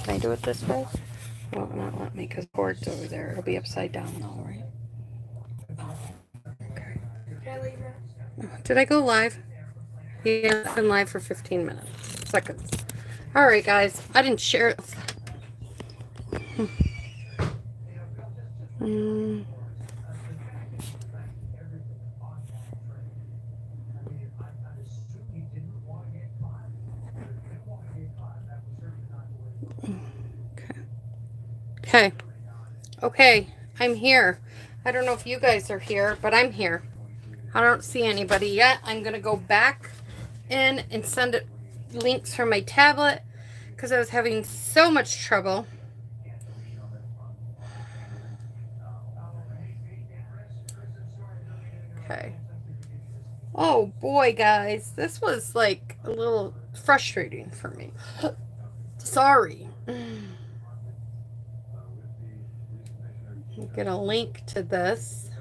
Can I do it this way? Well, not let me because the cord's over there. It'll be upside down though, right? Oh, okay. Did I go live? Yeah, I've been live for 15 minutes. Seconds. All right, guys. I didn't share it. Mm. Okay. Okay. I'm here. I don't know if you guys are here, but I'm here. I don't see anybody yet. I'm going to go back in and send it links from my tablet because I was having so much trouble. Okay. Oh boy, guys, this was like a little frustrating for me. Sorry. Get a link to this.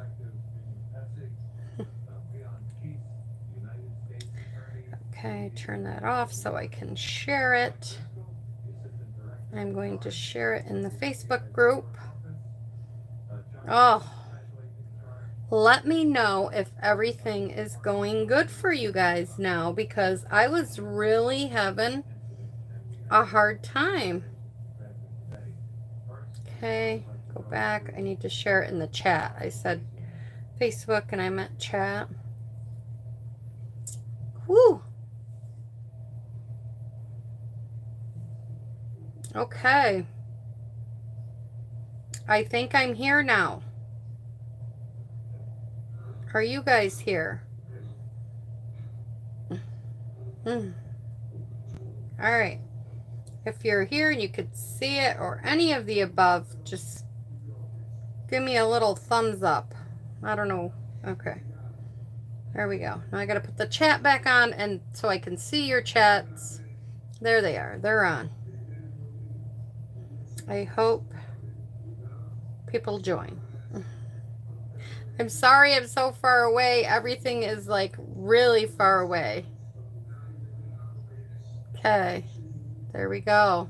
Okay, turn that off so I can share it. I'm going to share it in the Facebook group. Oh, let me know if everything is going good for you guys now, because I was really having a hard time. Okay, go back. I need to share it in the chat. I said Facebook and I meant chat. Whew. Okay. I think I'm here now. Are you guys here? All right. If you're here and you could see it or any of the above, just give me a little thumbs up. I don't know. Okay. There we go. Now I got to put the chat back on and so I can see your chats. There they are. They're on. I hope people join. I'm sorry I'm so far away. Everything is like really far away. Okay. There we go.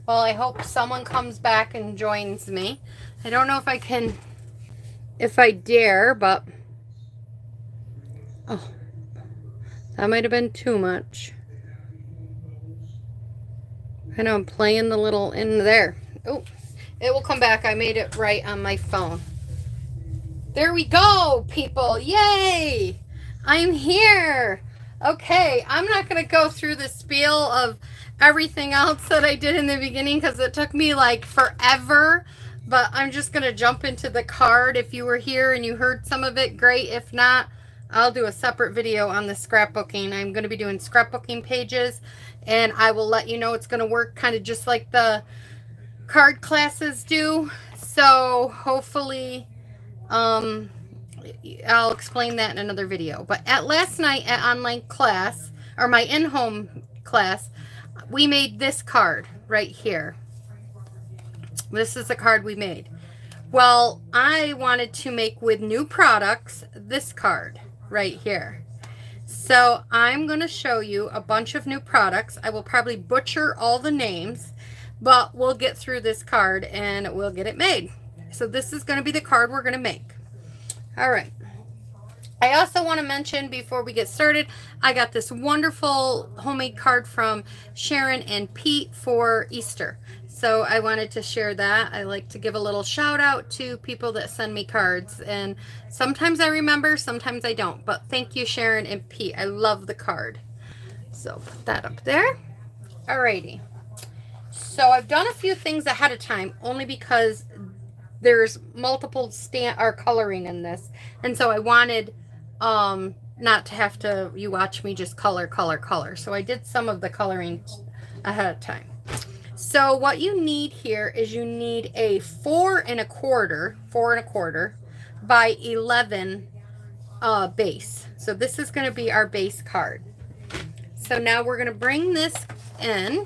Well, I hope someone comes back and joins me. I don't know if I can, if I dare, but oh, that might have been too much. I know I'm playing the little in there. Oh, it will come back. I made it right on my phone. There we go, people. Yay! I'm here. Okay, I'm not going to go through the spiel of everything else that I did in the beginning because it took me like forever. But I'm just going to jump into the card. If you were here and you heard some of it, great. If not, I'll do a separate video on the scrapbooking. I'm going to be doing scrapbooking pages, and I will let you know it's going to work kind of just like the card classes do. So hopefully I'll explain that in another video. But last night at online class, or my in-home class, we made this card right here. This is the card we made. Well, I wanted to make with new products this card right here. So I'm going to show you a bunch of new products. I will probably butcher all the names, but we'll get through this card and we'll get it made. So this is going to be the card we're going to make. All right. I also want to mention before we get started, I got this wonderful homemade card from Sharon and Pete for Easter. So I wanted to share that. I like to give a little shout out to people that send me cards. And sometimes I remember, sometimes I don't. But thank you, Sharon and Pete. I love the card. So put that up there. Alrighty. So I've done a few things ahead of time only because there's multiple coloring in this. And so I wanted not to have to, you watch me just color. So I did some of the coloring ahead of time. So what you need here is you need a 4 1/4 by 11 base. So this is going to be our base card. So now we're going to bring this in,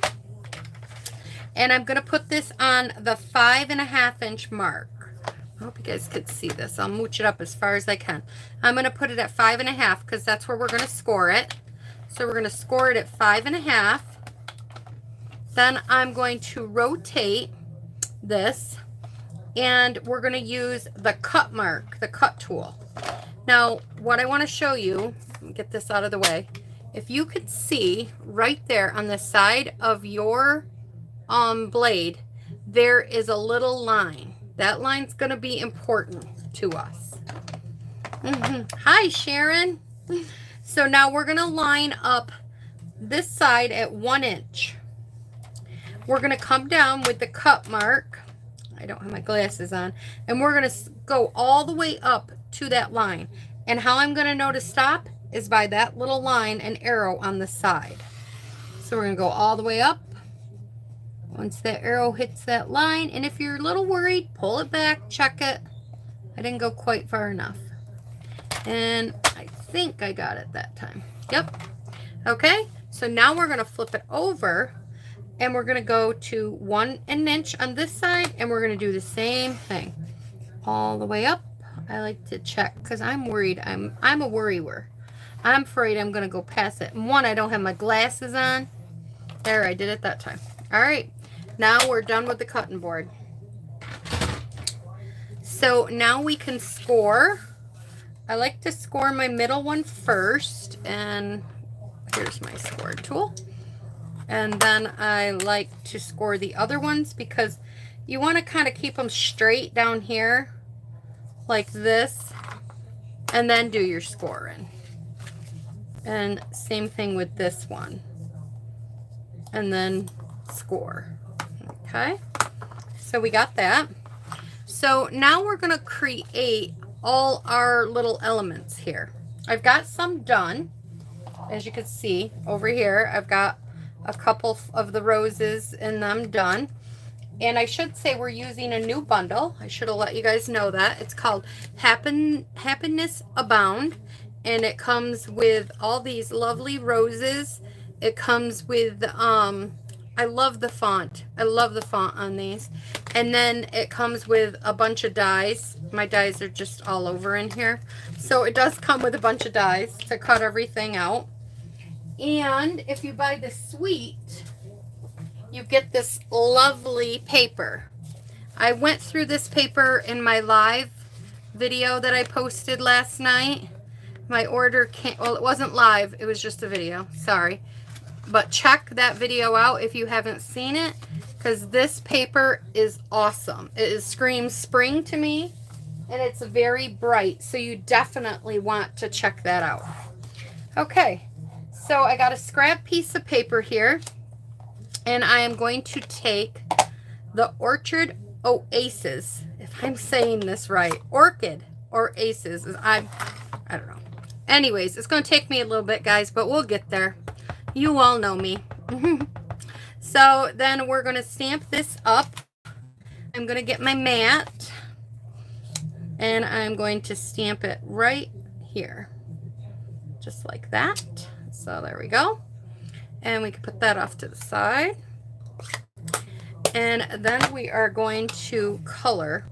and I'm going to put this on the 5.5 inch mark. I hope you guys could see this. I'll mooch it up as far as I can. I'm going to put it at 5.5 because that's where we're going to score it. So we're going to score it at 5.5. Then I'm going to rotate this, and we're going to use the cut mark, the cut tool. Now, what I want to show you, get this out of the way. If you could see right there on the side of your blade, there is a little line. That line's going to be important to us. Hi, Sharon. So now we're going to line up this side at 1 inch. We're going to come down with the cut mark. I don't have my glasses on. And we're going to go all the way up to that line. And how I'm going to know to stop is by that little line and arrow on the side. So we're going to go all the way up. Once that arrow hits that line, and if you're a little worried, pull it back, check it. I didn't go quite far enough. And I think I got it that time. Yep. Okay, so now we're going to flip it over, and we're going to go to 1 inch on this side, and we're going to do the same thing all the way up. I like to check because I'm worried. I'm a worrier. I'm afraid I'm going to go past it. And one, I don't have my glasses on. There, I did it that time. All right, now we're done with the cutting board. So now we can score. I like to score my middle one first, and here's my score tool. And then I like to score the other ones because you want to kind of keep them straight down here like this, and then do your scoring. And same thing with this one, and then score. Okay, so we got that. So now we're going to create all our little elements here. I've got some done. As you can see over here, I've got a couple of the roses in them done. And I should say we're using a new bundle. I should have let you guys know that. It's called Happiness Abound. And it comes with all these lovely roses. It comes with, I love the font. I love the font on these. And then it comes with a bunch of dies. My dies are just all over in here. So it does come with a bunch of dies to cut everything out. And if you buy the suite, you get this lovely paper. I went through this paper in my live video that I posted last night. My order came, well, it wasn't live, it was just a video, sorry. But check that video out if you haven't seen it, because this paper is awesome. It screams spring to me, and it's very bright, so you definitely want to check that out. Okay, so I got a scrap piece of paper here, and I am going to take the Orchid Oasis, if I'm saying this right, Orchid or Aces, I don't know. Anyways, it's going to take me a little bit, guys, but we'll get there. You all know me. So then we're going to stamp this up. I'm going to get my mat, and I'm going to stamp it right here, just like that. So there we go. And we can put that off to the side. And then we are going to color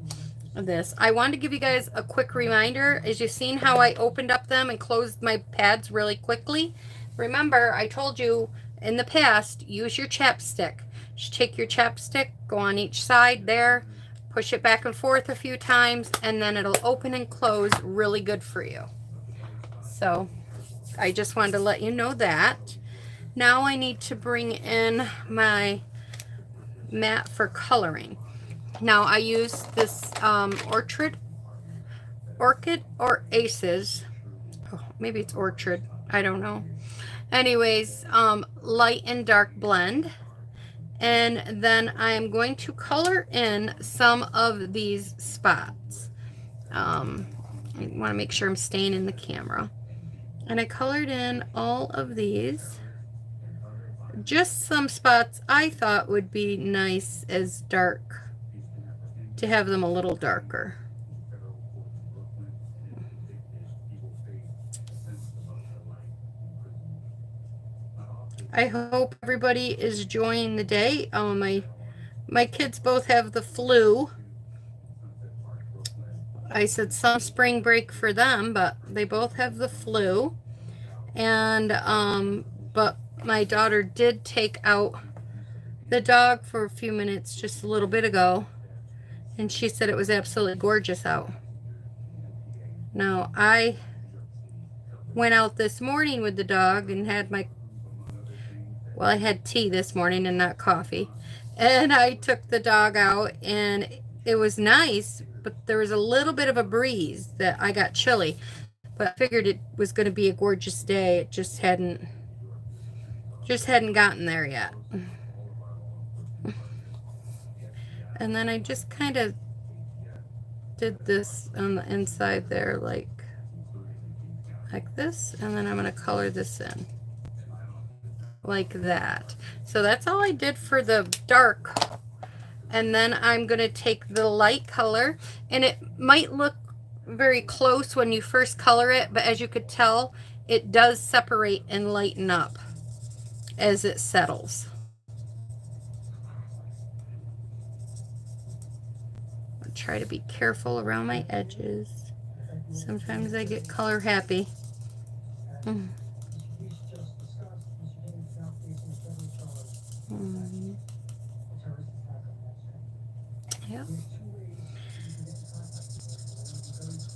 this. I wanted to give you guys a quick reminder. As you've seen how I opened up them and closed my pads really quickly. Remember, I told you in the past, use your chapstick. Just take your chapstick, go on each side there, push it back and forth a few times, and then it'll open and close really good for you. So I just wanted to let you know that. Now I need to bring in my mat for coloring. Now I use this Orchid or Aces. Oh, maybe it's Orchid. I don't know. Anyways, light and dark blend. And then I am going to color in some of these spots. I want to make sure I'm staying in the camera. And I colored in all of these. Just some spots I thought would be nice as dark, to have them a little darker. I hope everybody is enjoying the day. My kids both have the flu. I said some spring break for them, but they both have the flu. And but my daughter did take out the dog for a few minutes just a little bit ago, and she said it was absolutely gorgeous out. Now, I went out this morning with the dog and had I had tea this morning and not coffee. And I took the dog out, and it was nice, but there was a little bit of a breeze that I got chilly. But I figured it was going to be a gorgeous day. It just hadn't gotten there yet. And then I just kind of did this on the inside there, like this, and then I'm going to color this in like that. So that's all I did for the dark. And then I'm going to take the light color, and it might look very close when you first color it, but as you could tell, it does separate and lighten up as it settles. I'll try to be careful around my edges. Sometimes I get color happy. Yep.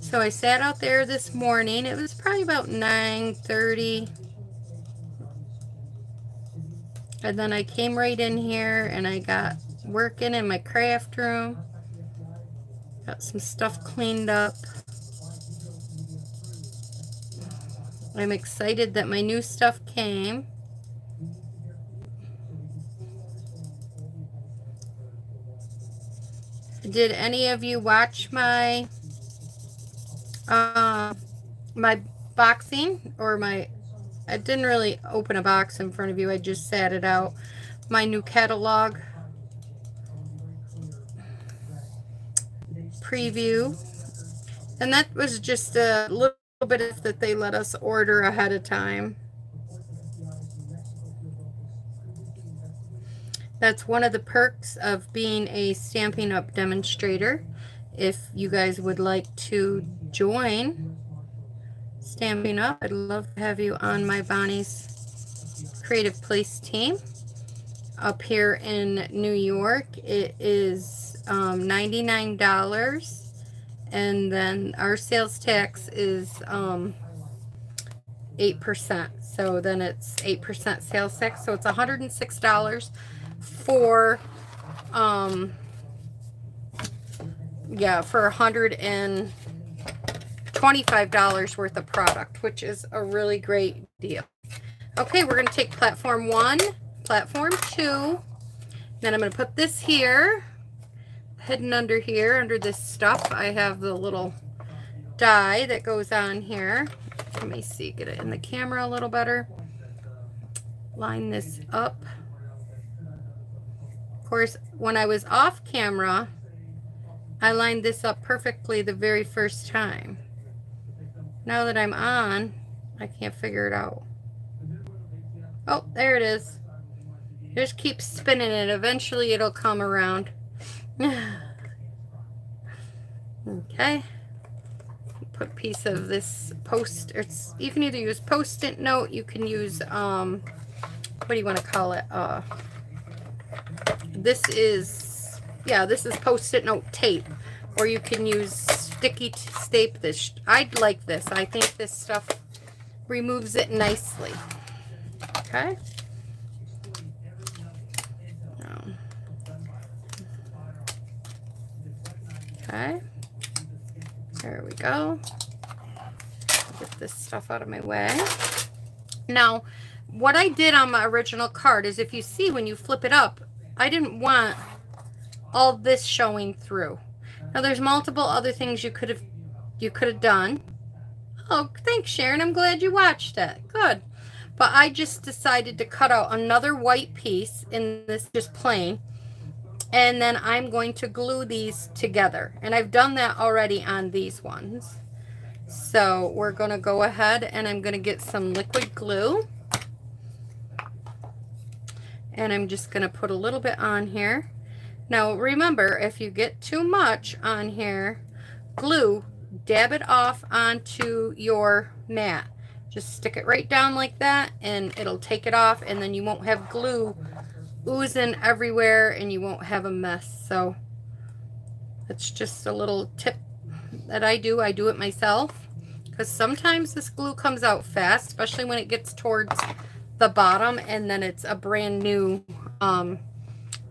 So I sat out there this morning. It was probably about 9:30. And then I came right in here and I got working in my craft room. Got some stuff cleaned up. I'm excited that my new stuff came. Did any of you watch my my boxing, or I didn't really open a box in front of you. I just sat it out. My new catalog preview. And that was just a little bit that they let us order ahead of time. That's one of the perks of being a Stampin' Up! Demonstrator. If you guys would like to join Stampin' Up!, I'd love to have you on my Bonnie's Creative Place team. Up here in New York, it is $99, and then our sales tax is 8%. So then it's 8% sales tax, so it's $106 for for $125 worth of product, which is a really great deal. Okay, we're going to take platform 1, platform 2, then I'm going to put this here, hidden under here, under this stuff. I have the little die that goes on here. Let me see, get it in the camera a little better. Line this up. Of course, when I was off camera, I lined this up perfectly the very first time. Now that I'm on, I can't figure it out. Oh, there it is. Just keep spinning it. Eventually it'll come around. Okay. Put a piece of this you can either use Post-it note, you can use what do you want to call it? This is Post-it note tape, or you can use sticky tape. This I'd like this. I think this stuff removes it nicely. Okay. Okay. There we go. Get this stuff out of my way. Now, what I did on my original card is, if you see when you flip it up, I didn't want all this showing through. Now, there's multiple other things you could have done. Oh, thanks, Sharon. I'm glad you watched it. Good. But I just decided to cut out another white piece in this, just plain. And then I'm going to glue these together. And I've done that already on these ones. So we're going to go ahead and I'm going to get some liquid glue. And I'm just going to put a little bit on here. Now remember, if you get too much on here, glue, dab it off onto your mat. Just stick it right down like that and it'll take it off, and then you won't have glue oozing everywhere and you won't have a mess. So that's just a little tip that I do. I do it myself because sometimes this glue comes out fast, especially when it gets towards the bottom and then it's a brand new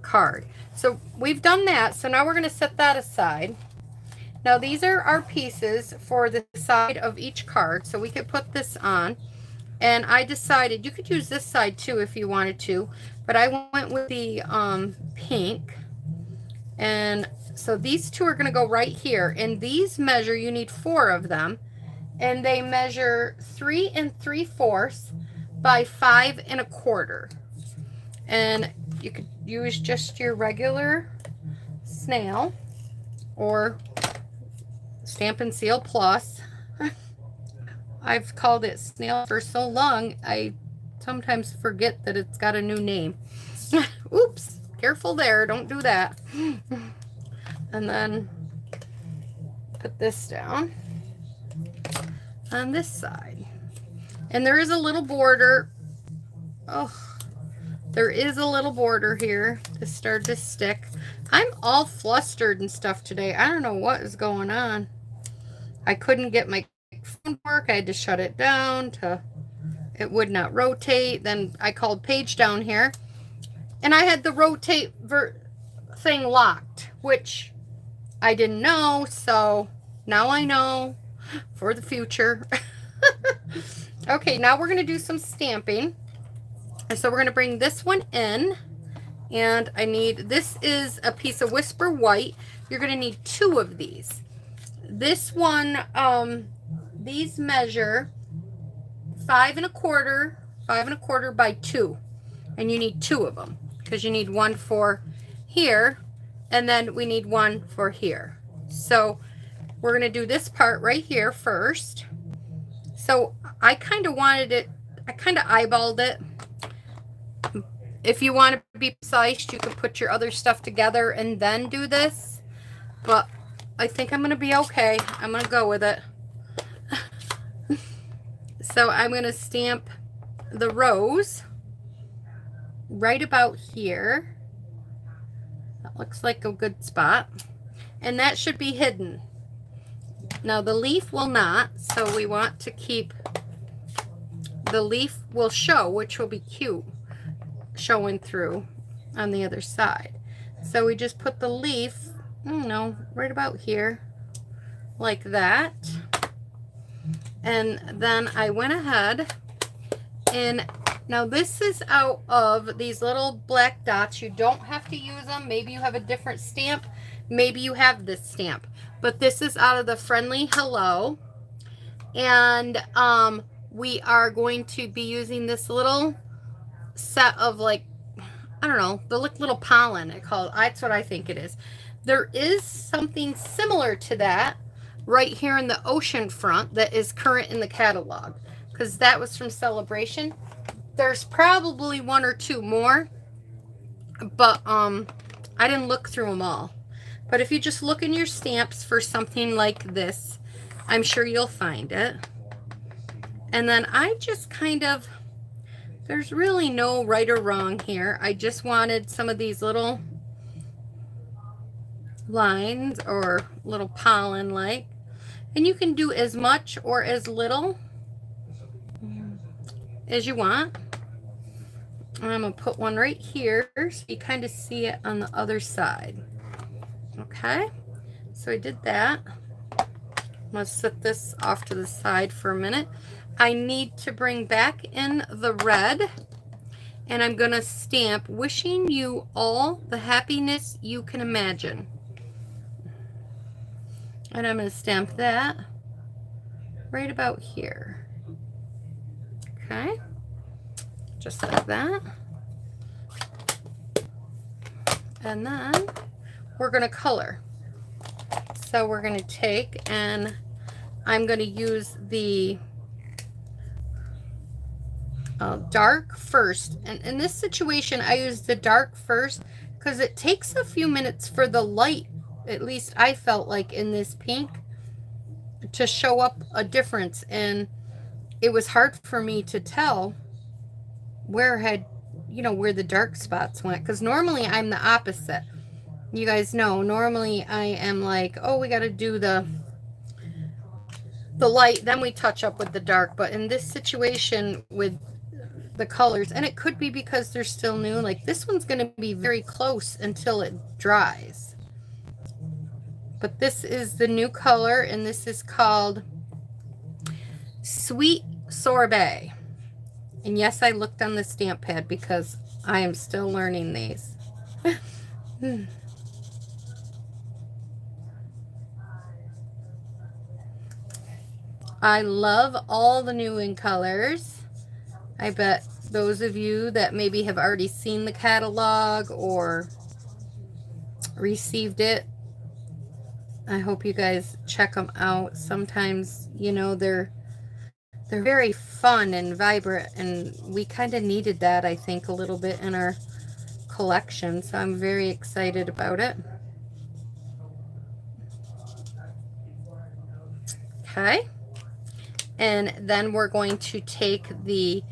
card. So we've done that. So now we're going to set that aside. Now these are our pieces for the side of each card. So we could put this on. And I decided you could use this side too if you wanted to, but I went with the pink. And so these two are going to go right here, and these measure, you need 4 of them, and they measure 3 3/4 by 5 1/4. And you could use just your regular snail or Stampin' Seal Plus. I've called it snail for so long, I sometimes forget that it's got a new name. Oops, careful there, don't do that. And then put this down on this side. And there is a little border. Oh, there is a little border here to start to stick. I'm all flustered and stuff today. I don't know what is going on. I couldn't get my phone to work. I had to shut it down it would not rotate. Then I called Paige down here and I had the rotate thing locked, which I didn't know. So now I know for the future. Okay, now we're going to do some stamping. And so we're going to bring this one in. And this is a piece of Whisper White. You're going to need 2 of these. This one, these measure 5 1/4 by 2. And you need 2 of them because you need 1 for here. And then we need 1 for here. So we're going to do this part right here first. So I kind of wanted it, I kind of eyeballed it. If you want to be precise, you can put your other stuff together and then do this. But I think I'm going to be okay. I'm going to go with it. So I'm going to stamp the rose right about here. That looks like a good spot. And that should be hidden. Now the leaf will not, so we want to keep, the leaf will show, which will be cute, showing through on the other side. So we just put the leaf, I don't know, right about here, like that. And then I went ahead and now this is out of these little black dots. You don't have to use them. Maybe you have a different stamp. Maybe you have this stamp. But this is out of the Friendly Hello. And we are going to be using this little set of, like, I don't know, the little pollen. That's what I think it is. There is something similar to that right here in the ocean front that is current in the catalog, because that was from Celebration. There's probably 1 or 2 more, but I didn't look through them all. But if you just look in your stamps for something like this, I'm sure you'll find it. And then I just kind of, there's really no right or wrong here. I just wanted some of these little lines or little pollen like. And you can do as much or as little as you want. And I'm going to put one right here so you kind of see it on the other side. Okay, so I did that. I'm going to set this off to the side for a minute. I need to bring back in the red, and I'm going to stamp wishing you all the happiness you can imagine. And I'm going to stamp that right about here. Okay, just like that. And then we're going to color. So we're going to take, and I'm going to use the dark first. And in this situation, I use the dark first because it takes a few minutes for the light, at least I felt like in this pink, to show up a difference. And it was hard for me to tell where had you know, where the dark spots went. Because normally I'm the opposite. You guys know, normally I am like, oh, we got to do the light, then we touch up with the dark. But in this situation with the colors, and it could be because they're still new, like this one's going to be very close until it dries. But this is the new color, and this is called Sweet Sorbet. And yes, I looked on the stamp pad because I am still learning these. I love all the new in colors. I bet those of you that maybe have already seen the catalog or received it, I hope you guys check them out. Sometimes, you know, they're very fun and vibrant, and we kind of needed that, I think, a little bit in our collection. So I'm very excited about it. Okay. And then we're going to take the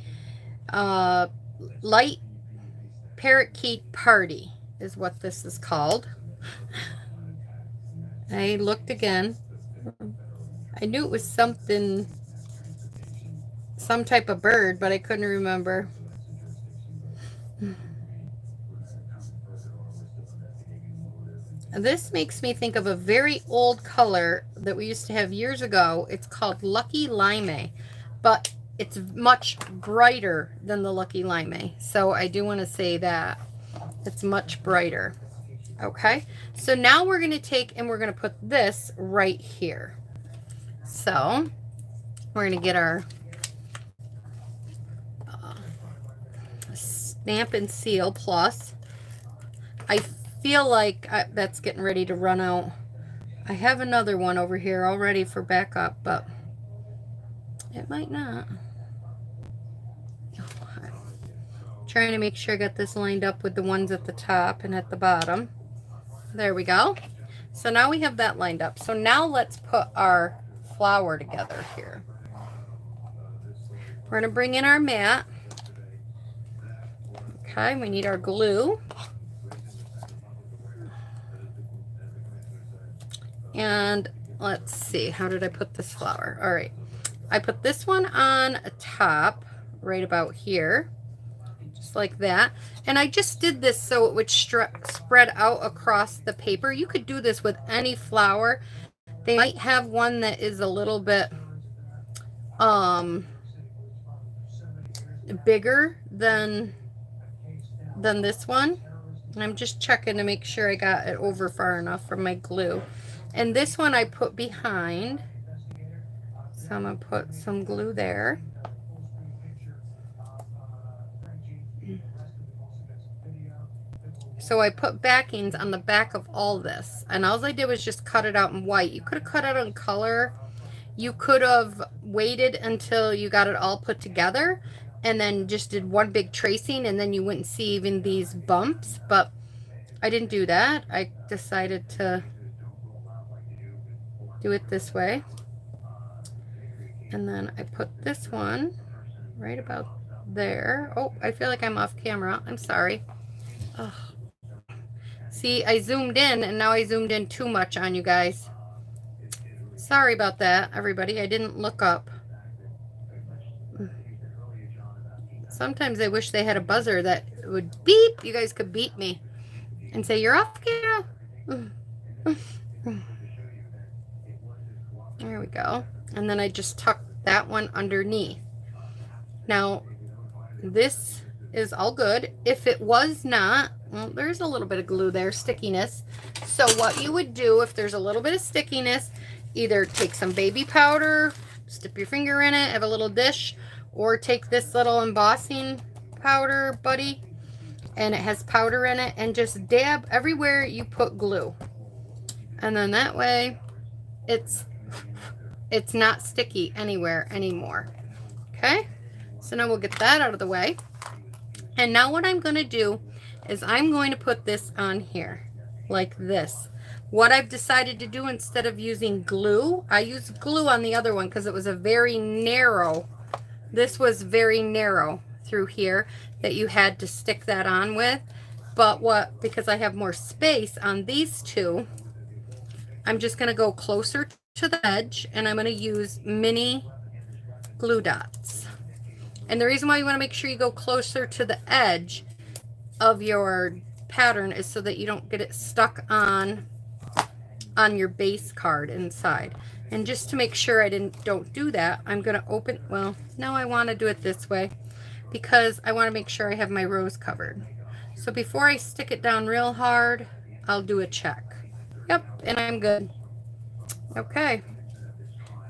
light parakeet party is what this is called. I looked again. I knew it was something, some type of bird, but I couldn't remember. This makes me think of a very old color that we used to have years ago. It's called Lucky Lime, but it's much brighter than the Lucky Lime. So I do want to say that it's much brighter. Okay, so now we're going to take and we're going to put this right here. So we're going to get our Stampin' Seal Plus. I feel like that's getting ready to run out. I have another one over here all ready for backup, but it might not. Trying to make sure I got this lined up with the ones at the top and at the bottom. There we go. So now we have that lined up. So now let's put our flower together here. We're going to bring in our mat. Okay, we need our glue. And let's see, how did I put this flower? All right, I put this one on a top right about here, just like that. And I just did this so it would spread out across the paper. You could do this with any flower. They might have one that is a little bit bigger than this one. And I'm just checking to make sure I got it over far enough from my glue. And this one I put behind. So I'm going to put some glue there. So I put backings on the back of all this. And all I did was just cut it out in white. You could have cut it in color. You could have waited until you got it all put together and then just did one big tracing, and then you wouldn't see even these bumps. But I didn't do that. I decided to do it this way. And then I put this one right about there. Oh, I feel like I'm off camera. I'm sorry. Oh. See, I zoomed in, and now I zoomed in too much on you guys. Sorry about that, everybody. I didn't look up. Sometimes I wish they had a buzzer that would beep. You guys could beep me and say, you're off camera. There we go. And then I just tucked that one underneath. Now, this is all good. If it was not, well, there's a little bit of glue there, stickiness. So what you would do if there's a little bit of stickiness, either take some baby powder, stick your finger in it, have a little dish, or take this little embossing powder buddy, and it has powder in it, and just dab everywhere you put glue. And then that way it's not sticky anywhere anymore. Okay, so now we'll get that out of the way. And now what I'm going to do is I'm going to put this on here like this. What I've decided to do, instead of using glue, I used glue on the other one because it was a very narrow, this was very narrow through here. that you had to stick that on with. But because I have more space on these two, I'm just going to go closer to the edge, and I'm going to use mini glue dots. And the reason why you want to make sure you go closer to the edge of your pattern is so that you don't get it stuck on your base card inside. And just to make sure I don't do that, I'm going to open, well, no, I want to do it this way because I want to make sure I have my rows covered. So before I stick it down real hard, I'll do a check. Yep, and I'm good. Okay,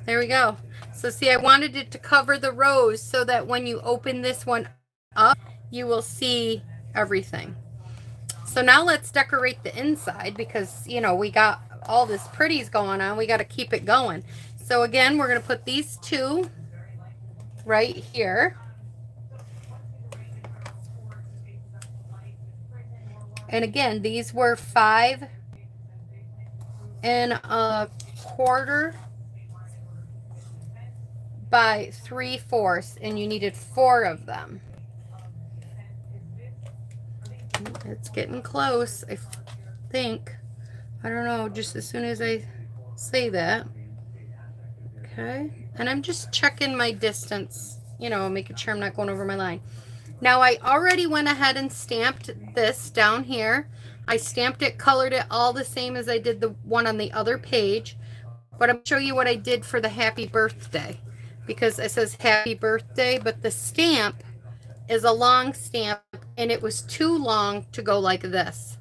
there we go. So see, I wanted it to cover the rows so that when you open this one up, you will see everything. So now let's decorate the inside because, you know, we got all this pretties going on. We got to keep it going. So again, we're going to put these two right here. And again, these were 5 1/4 by 3/4, and you needed 4 of them. It's getting close, I think. I don't know, just as soon as I say that. Okay, and I'm just checking my distance, you know, making sure I'm not going over my line. Now I already went ahead and stamped this down here. I stamped it, colored it all the same as I did the one on the other page. But I'm going to show you what I did for the happy birthday, because it says happy birthday, but the stamp is a long stamp and it was too long to go like this.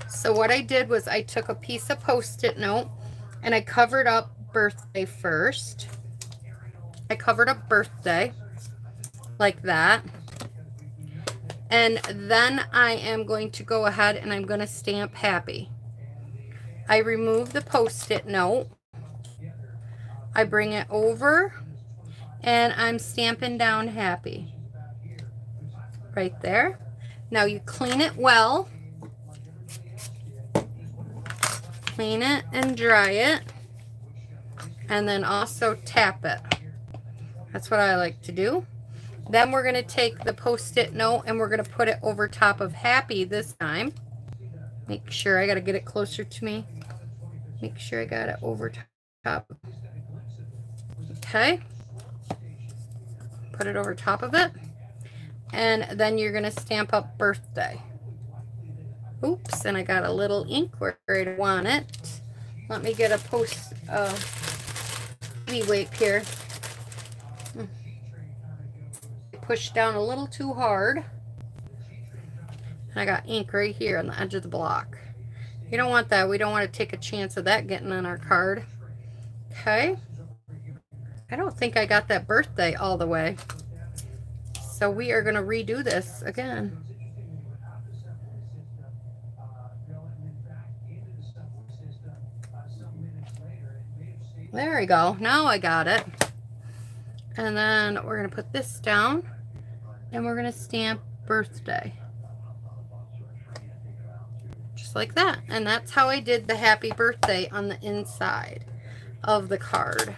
So what I did was I took a piece of Post-it note and I covered up birthday first. I covered up birthday like that. And then I am going to go ahead and I'm going to stamp happy. I remove the Post-it note. I bring it over and I'm stamping down happy. Right there. Now you clean it well. Clean it and dry it. And then also tap it. That's what I like to do. Then we're going to take the Post-it note and we're going to put it over top of happy this time. Make sure, I got to get it closer to me. Make sure I got it over top. Okay. Put it over top of it. And then you're going to stamp up birthday. Oops, and I got a little ink where I don't want it. Let me get a baby wipe here. Pushed down a little too hard. And I got ink right here on the edge of the block. You don't want that. We don't want to take a chance of that getting on our card. Okay. I don't think I got that birthday all the way. So we are going to redo this again. There we go. Now I got it. And then we're going to put this down and we're going to stamp birthday. Just like that. And that's how I did the happy birthday on the inside of the card.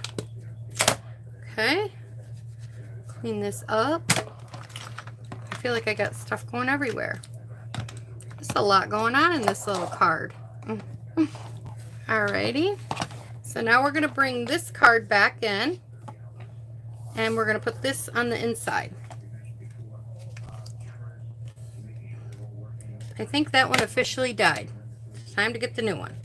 Okay. Clean this up. I feel like I got stuff going everywhere. There's a lot going on in this little card. Alrighty. So now we're going to bring this card back in. And we're going to put this on the inside. I think that one officially died. It's time to get the new one.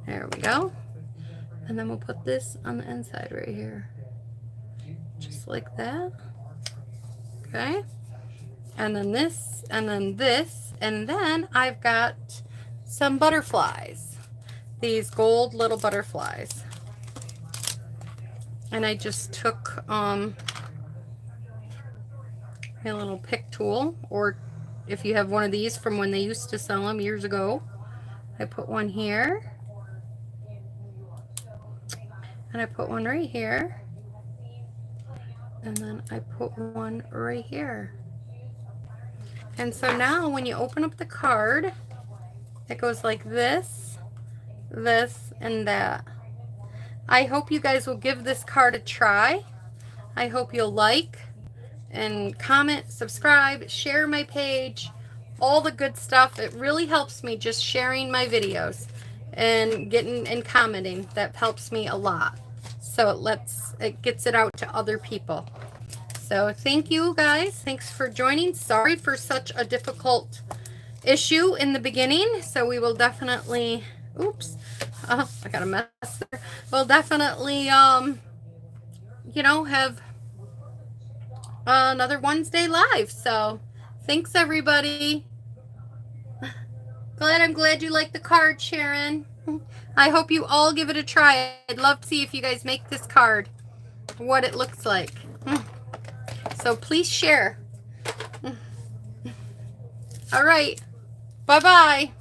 There we go. And then we'll put this on the inside right here. Just like that. Okay. And then this, and then this, and then I've got some butterflies. These gold little butterflies. And I just took a little pick tool, or if you have one of these from when they used to sell them years ago, I put one here. And I put one right here. And then I put one right here. And so now when you open up the card, it goes like this, this, and that. I hope you guys will give this card a try. I hope you'll like and comment, subscribe, share my page, all the good stuff. It really helps me just sharing my videos and getting and commenting. That helps me a lot. So it gets it out to other people. So thank you guys. Thanks for joining. Sorry for such a difficult issue in the beginning. So we will definitely, oops, I got a mess there. We'll definitely, you know, have another Wednesday live. So thanks everybody. I'm glad you like the card, Sharon. I hope you all give it a try. I'd love to see if you guys make this card, what it looks like. So please share. All right. Bye-bye.